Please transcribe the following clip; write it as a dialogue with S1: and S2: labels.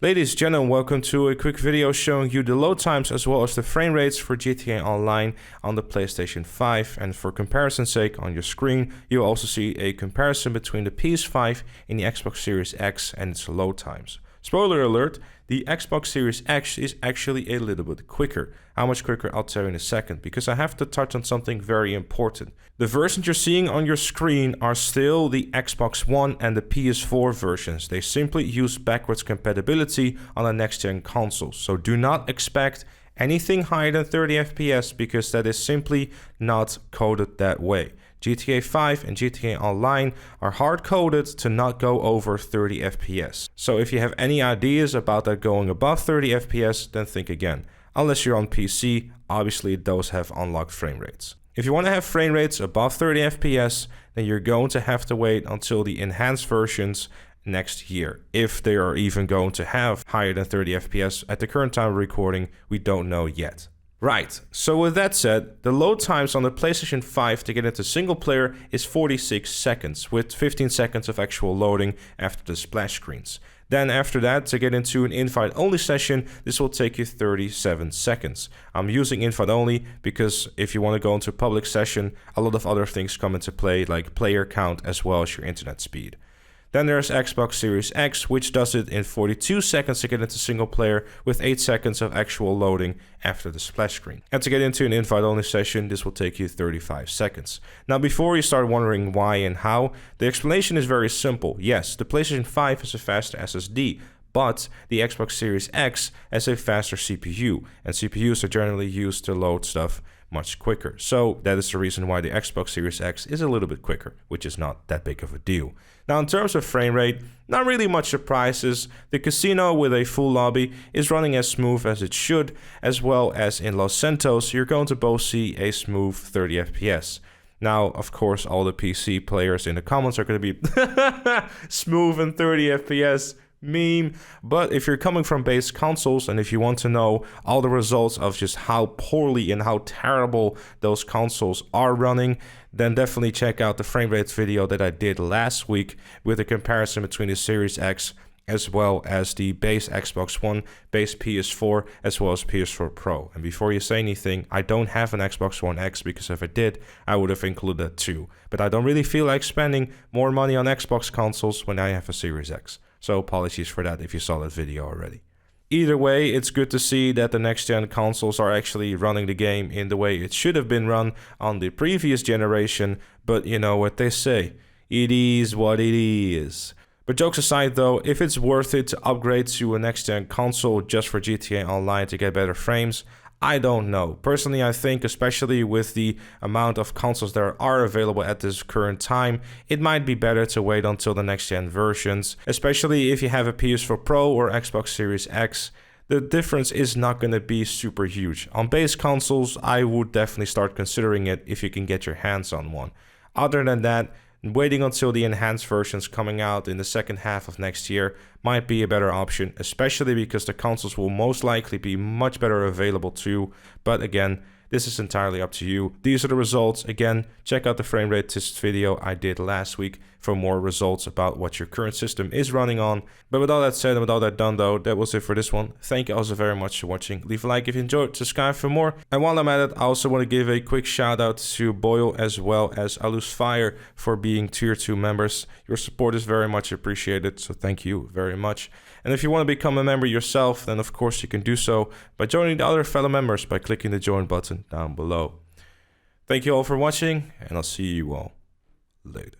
S1: Ladies and gentlemen, welcome to a quick video showing you the load times as well as the frame rates for GTA Online on the PlayStation 5. And for comparison's sake, on your screen, you'll also see a comparison between the PS5 and the Xbox Series X and its load times. Spoiler alert, the Xbox Series X is actually a little bit quicker. How much quicker, I'll tell you in a second, because I have to touch on something very important. The versions you're seeing on your screen are still the Xbox One and the PS4 versions. They simply use backwards compatibility on the next-gen consoles. So do not expect anything higher than 30 FPS because that is simply not coded that way. GTA 5 and GTA Online are hard-coded to not go over 30 FPS. So if you have any ideas about that going above 30 FPS, then think again. Unless you're on PC, obviously those have unlocked frame rates. If you want to have frame rates above 30 FPS, then you're going to have to wait until the enhanced versions next year. If they are even going to have higher than 30 FPS at the current time of recording, we don't know yet. Right, so with that said, the load times on the PlayStation 5 to get into single player is 46 seconds, with 15 seconds of actual loading after the splash screens. Then after that, to get into an invite-only session, this will take you 37 seconds. I'm using invite-only because if you want to go into a public session, a lot of other things come into play, like player count as well as your internet speed. Then there's Xbox Series X, which does it in 42 seconds to get into single player with 8 seconds of actual loading after the splash screen. And to get into an invite-only session, this will take you 35 seconds. Now, before you start wondering why and how, the explanation is very simple. Yes, the PlayStation 5 has a faster SSD, but the Xbox Series X has a faster CPU, and CPUs are generally used to load stuff much quicker. So that is the reason why the Xbox Series X is a little bit quicker, which is not that big of a deal. Now in terms of frame rate, not really much surprises. The casino with a full lobby is running as smooth as it should, as well as in Los Santos, you're going to both see a smooth 30 FPS. Now, of course, all the PC players in the comments are going to be smooth and 30 FPS. Meme. But if you're coming from base consoles and if you want to know all the results of just how poorly and how terrible those consoles are running, then definitely check out the frame rates video that I did last week with a comparison between the Series X as well as the base Xbox One, base PS4, as well as PS4 Pro. And before you say anything, I don't have an Xbox One X because if I did, I would have included that too. But I don't really feel like spending more money on Xbox consoles when I have a Series X. So apologies for that if you saw that video already. Either way, it's good to see that the next-gen consoles are actually running the game in the way it should have been run on the previous generation, but you know what they say, it is what it is. But jokes aside though, if it's worth it to upgrade to a next-gen console just for GTA Online to get better frames, I don't know. Personally, I think, especially with the amount of consoles that are available at this current time, it might be better to wait until the next-gen versions, especially if you have a PS4 Pro or Xbox Series X. The difference is not going to be super huge. On base consoles, I would definitely start considering it if you can get your hands on one. Other than that, waiting until the enhanced versions coming out in the second half of next year might be a better option, especially because the consoles will most likely be much better available too. But again, this is entirely up to you. These are the results. Again, check out the frame rate test video I did last week for more results about what your current system is running on. But with all that said and with all that done though, that was it for this one. Thank you also very much for watching. Leave a like if you enjoyed, subscribe for more. And while I'm at it, I also want to give a quick shout out to Boyle as well as Alus Fire for being tier 2 members. Your support is very much appreciated, so thank you very much. And if you want to become a member yourself, then of course you can do so by joining the other fellow members by clicking the join button down below. Thank you all for watching, and I'll see you all later.